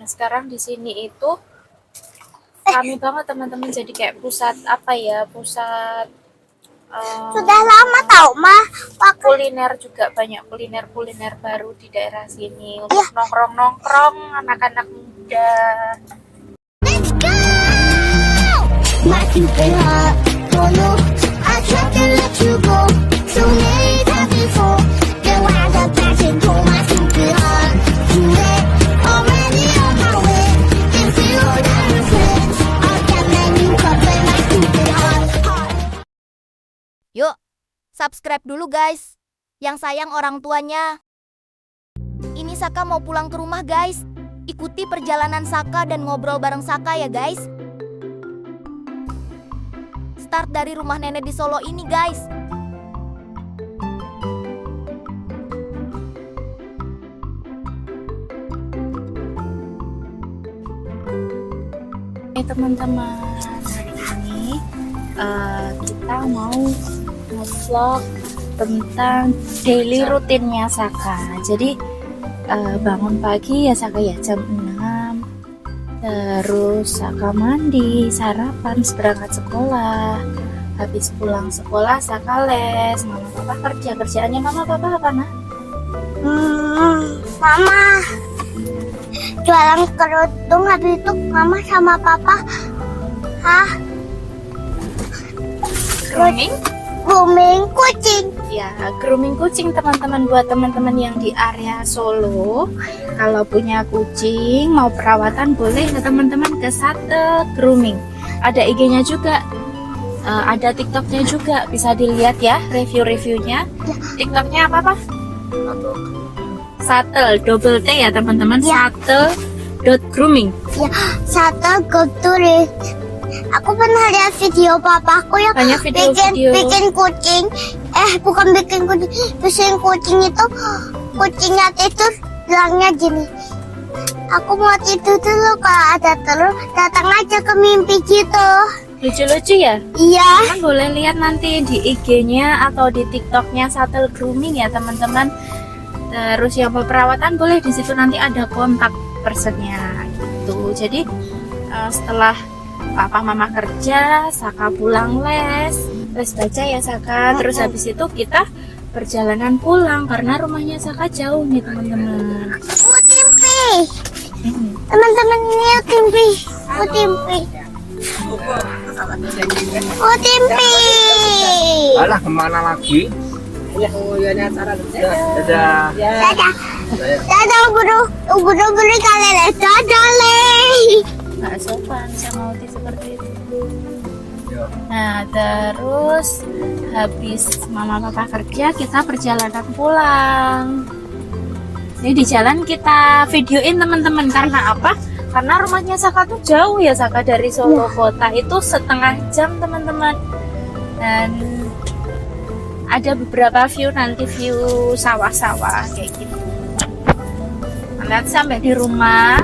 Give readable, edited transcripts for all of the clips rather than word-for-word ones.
Nah, sekarang di sini itu rame banget teman-teman, jadi kayak pusat apa ya, pusat Sudah lama tahu mah kuliner juga, banyak kuliner baru di daerah sini untuk nongkrong anak-anak muda. Let's go! My stupid heart, don't know. I tried to let you go so many times before. Then why the passion for my stupid heart? Too late, already on my way. If you hold down your friends, I'll get my new cup and my stupid heart. Yuk, subscribe dulu guys. Yang sayang orang tuanya. Ini Saka mau pulang ke rumah guys. Ikuti perjalanan Saka dan ngobrol bareng Saka ya guys. Start dari rumah nenek di Solo ini guys. Oke teman-teman, hari ini kita mau nge-vlog tentang daily rutinnya Saka. Jadi bangun pagi ya Saka ya jam 6, terus Saka mandi, sarapan, berangkat sekolah. Habis pulang sekolah Saka les, mama papa kerja. Kerjaannya mama papa apa nah? Mama jualan kerudung, habis itu mama sama papa grooming kucing. Ya, grooming kucing teman-teman, buat teman-teman yang di area Solo. Kalau punya kucing mau perawatan boleh ya teman-teman ke Sate Grooming. Ada IG-nya juga, ada TikToknya juga, bisa dilihat ya review-reviewnya. TikToknya apa? Satel double T ya teman-teman, satel.grooming. Ya, satu goturis. Aku pernah lihat video papaku yang Banyak video-video. bikin kucing. Bukan bikin kucing. Bikin kucing itu kucingnya tidur, bilangnya gini. Aku mau tidur dulu, kalau ada telur datang aja ke mimpi gitu. Lucu-lucu ya? Iya. Teman boleh lihat nanti di IG-nya atau di TikToknya Satel Grooming ya teman-teman. Terus yang mau perawatan boleh di situ, nanti ada kontak personnya gitu. Jadi setelah papa mama kerja, Saka pulang les baca ya Saka. Terus habis itu kita perjalanan pulang karena rumahnya Saka jauh nih teman-teman. Utimpi. Teman-teman ini utimpi. Utimpi. Alah, kemana lagi? Dadah. Dadah uburu kalele. Dadah le. Nggak sopan sama Uti seperti itu. Nah terus habis mama papa kerja, kita perjalanan pulang. Ini di jalan kita videoin teman-teman. Karena apa? Karena rumahnya Saka tuh jauh ya Saka, dari Solo kota itu setengah jam teman-teman. Dan ada beberapa view, nanti view sawah-sawah kayak gitu. Nanti sampai di rumah,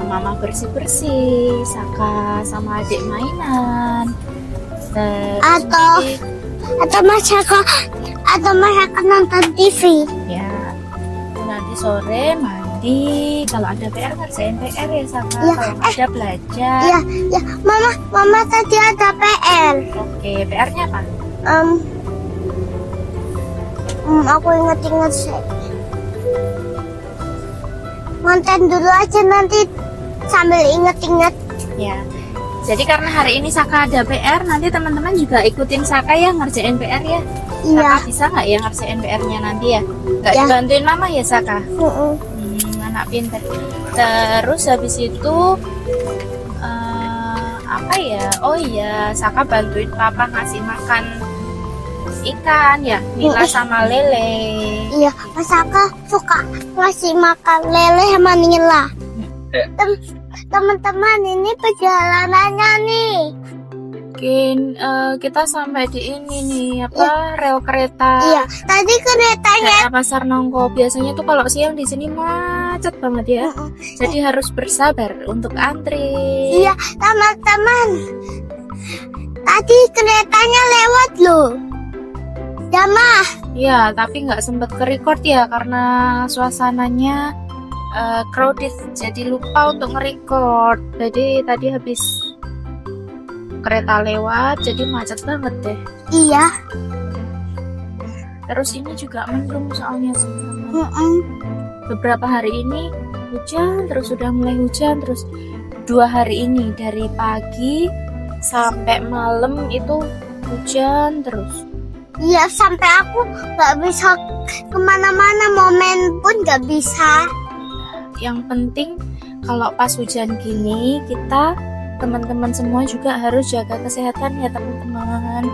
mama bersih-bersih, Saka sama adik mainan. Terus Atau masyarakat nonton TV. ya nanti sore mandi, kalau ada PR ngerjain PR ya Saka, Ya, kalau nggak ada belajar. Ya, mama tadi ada PR. Oke, PR-nya apa? Aku inget sih. Ngonten dulu aja nanti sambil inget-inget. Ya, jadi karena hari ini Saka ada PR, nanti teman-teman juga ikutin Saka ya ngerjain PR ya. Iya. Saka bisa nggak ya ngerjain PR-nya nanti ya? Nggak Ya. dibantuin mama ya Saka? Mm-mm. Anak pintar. Terus habis itu apa ya? Oh iya, Saka bantuin papa ngasih makan ikan ya, Nila sama Lele. Iya, Mas Aka suka ngasih makan lele sama Nila. Teman-teman, ini perjalanannya nih. Mungkin kita sampai di ini nih, rel kereta. Iya, tadi keretanya. Kereta Pasar Nongko. Biasanya tuh kalau siang di sini macet banget ya. Jadi harus bersabar untuk antri. Iya, teman-teman. Tadi keretanya lewat loh. Damah. Iya, tapi nggak sempet ke record ya karena suasananya crowded, jadi lupa untuk nge-record. Jadi tadi habis kereta lewat, jadi macet banget deh. Iya. Terus ini juga mendung soalnya teman-teman. Beberapa hari ini hujan, terus sudah mulai hujan, terus 2 hari ini dari pagi sampai malam itu hujan terus. Iya, sampai aku nggak bisa kemana-mana, momen pun nggak bisa. Yang penting kalau pas hujan gini kita teman-teman semua juga harus jaga kesehatan ya teman-teman.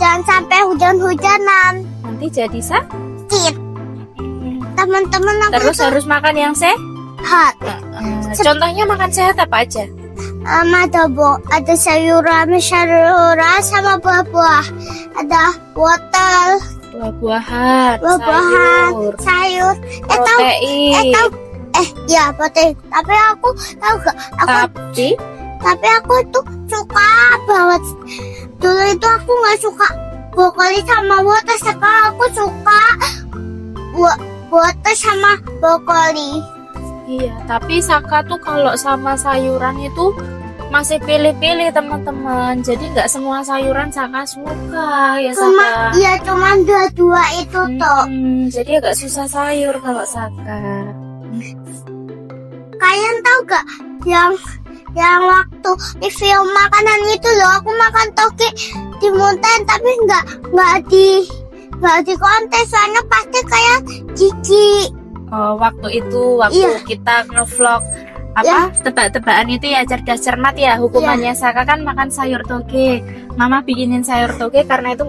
Jangan sampai hujan-hujanan. Nanti jadi sakit. Teman-teman aku Terus tuh harus makan yang sehat. contohnya makan sehat apa aja? Ada sayuran sama buah-buah. Ada wortel, Buah-buahan, buah-buahan, sayur, sayur. protein. Ya protein. Tapi aku tahu gak? Tapi aku tuh suka banget. Dulu itu aku nggak suka brokoli sama wortel. Sekarang aku suka wortel sama brokoli. Iya, tapi Saka tuh kalau sama sayuran itu masih pilih-pilih teman-teman. Jadi nggak semua sayuran Saka suka ya Saka. Cuma dua itu toh. Jadi agak susah sayur kalau Saka. Kalian tahu gak yang waktu review makanan itu loh, aku makan toge di mountain tapi nggak di kontes, soalnya pasti kayak gigi. Waktu kita ngevlog tebak-tebakan itu ya, cerdas cermat ya hukumannya. Saka kan makan sayur toge, mama bikinin sayur toge karena itu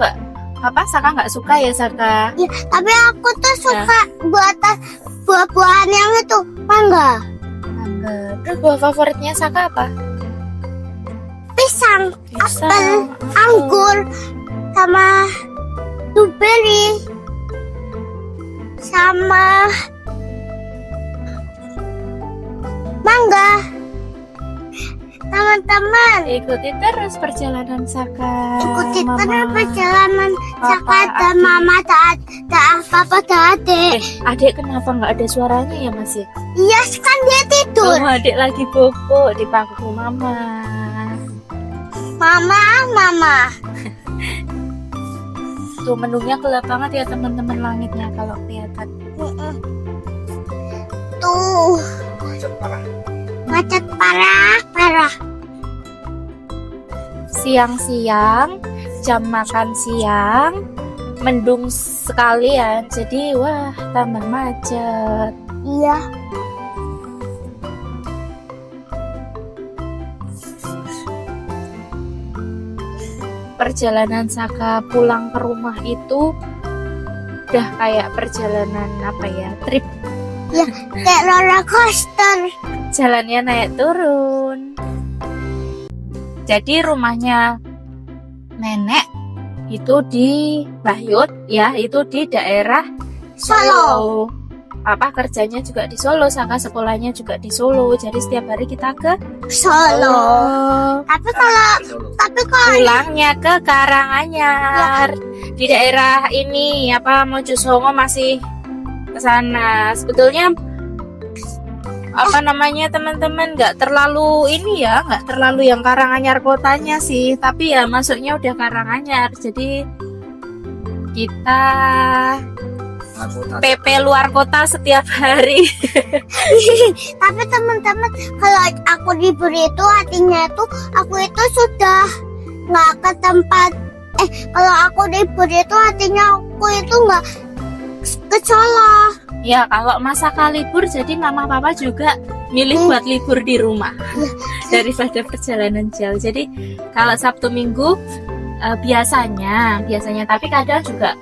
Saka nggak suka ya Saka. Iya, tapi aku tuh suka buah-buahan yang itu mangga. Terus buah favoritnya Saka apa? Pisang, apel, anggur, sama blueberry, sama mangga. Teman-teman, Ikuti terus perjalanan Saka. ikuti Mama, terus perjalanan Papa, Saka dan Adik. Mama dan Papa dan Adik. Adik kenapa nggak ada suaranya ya Mas ya? Iya, kan dia tidur. Adik lagi bobo di pangku mama. Mama. Tuh mendungnya gelap banget ya teman-teman, langitnya kalau kelihatan. Tuh, Macet parah. macet parah. Siang-siang, jam makan siang, mendung sekalian. Jadi wah tambah macet. Iya. Perjalanan Saka pulang ke rumah itu udah kayak perjalanan trip. Ya, kayak roller coaster. Jalannya naik turun. Jadi rumahnya nenek itu di Bahyut ya, itu di daerah Solo. Kerjanya juga di Solo, Saka sekolahnya juga di Solo. Jadi setiap hari kita ke Solo. Tapi kalau pulangnya ke Karanganyar. Di daerah ini Mojosongo masih ke sana. Sebetulnya teman-teman nggak terlalu nggak terlalu yang Karanganyar kotanya sih, tapi ya masuknya udah Karanganyar. Jadi kita PP luar kota setiap hari. Tapi teman-teman, kalau aku libur itu artinya itu aku itu sudah nggak ke tempat. Kalau aku libur itu artinya aku itu nggak ke Solo. Ya kalau masa libur jadi mama papa juga milih buat libur di rumah daripada perjalanan jauh. Jadi kalau Sabtu Minggu biasanya, tapi kadang juga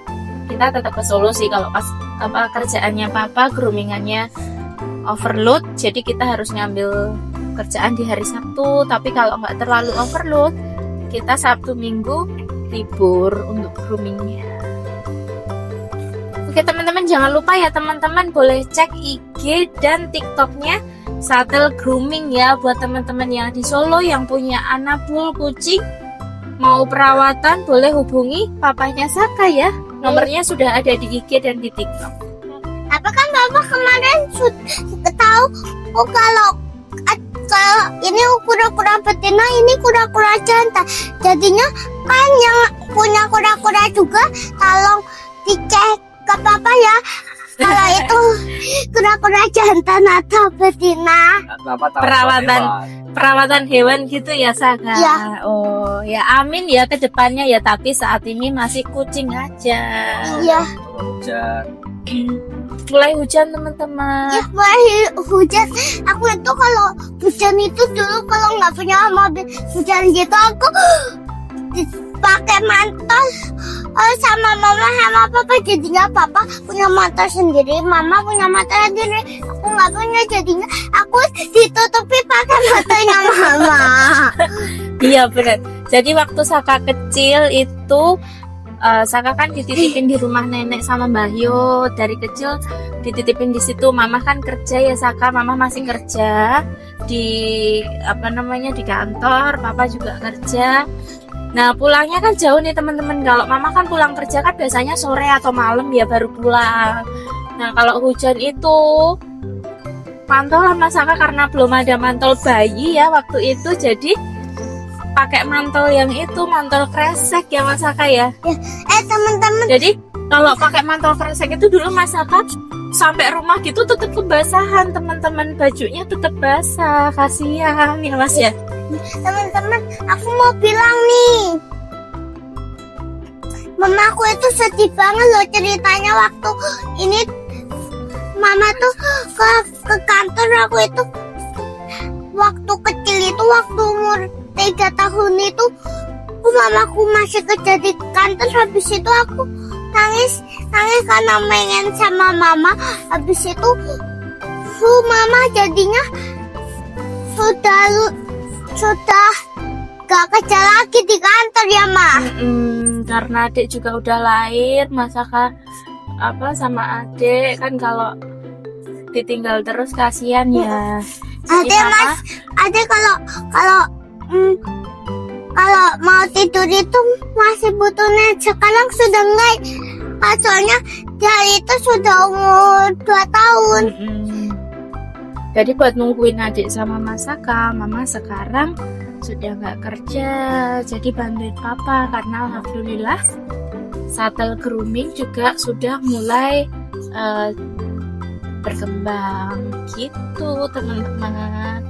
kita tetap ke Solo sih kalau pas kerjaannya papa, groomingannya overload, jadi kita harus ngambil kerjaan di hari Sabtu. Tapi kalau nggak terlalu overload, kita Sabtu Minggu libur untuk groomingnya. Oke teman-teman, jangan lupa ya teman-teman boleh cek IG dan TikToknya Satel Grooming ya, buat teman-teman yang di Solo yang punya anak bull kucing mau perawatan boleh hubungi papanya Saka ya. Nomornya sudah ada di IG dan di TikTok. Apa kan Bapak kemarin tahu kalau ini kura-kura betina, ini kura-kura jantan. Jadinya kan yang punya kura-kura juga tolong dicek ke Papa ya. Kalau itu kura-kura jantan atau betina. Bapak tahu Perawatan hewan gitu ya Saka? Iya. Oh ya amin ya ke depannya ya, tapi saat ini masih kucing aja. Iya. Hujan. Mulai hujan teman-teman. Ya, mulai hujan. Aku itu kalau hujan itu dulu kalau nggak punya mobil hujan gitu aku pakai mantel sama mama sama papa. Jadinya papa punya motor sendiri, mama punya motor sendiri. Aku nggak punya, jadinya aku ditutupi pakai motornya mama. Iya benar. Jadi waktu Saka kecil itu Saka kan dititipin di rumah nenek sama Mbah Yo. Dari kecil dititipin di situ. Mama kan kerja ya Saka, mama masih kerja di di kantor, papa juga kerja. Nah pulangnya kan jauh nih teman-teman. Kalau mama kan pulang kerja kan biasanya sore atau malam ya baru pulang. Nah kalau hujan itu mantel sama Saka karena belum ada mantel bayi ya waktu itu, jadi pakai mantel yang itu, mantel kresek ya Mas Saka ya. Teman-teman, Jadi kalau pakai mantel kresek itu dulu Mas Saka sampai rumah gitu tetap kebasahan teman-teman, bajunya tetap basah, kasihan ya Mas ya. teman-teman, aku mau bilang nih. Mamaku itu sedih banget loh ceritanya waktu ini. Mama tuh ke kantor, aku itu waktu kecil itu, waktu umur 3 tahun itu mamaku masih kerja di kantor. Habis itu aku nangis karena pengen sama mama. Habis itu mama jadinya sudah gak kerja lagi di kantor ya Ma. Karena adik juga udah lahir, Mas Saka sama adik kan kalau ditinggal terus kasihan ya. Jadi Adek Mas, adek kalau mau tidur itu masih butuh net. Sekarang sudah enggak. Soalnya dia itu sudah umur 2 tahun. Jadi buat nungguin adik sama Mas Saka, mama sekarang sudah nggak kerja, jadi bantuin papa karena alhamdulillah shuttle grooming juga sudah mulai berkembang gitu teman-teman.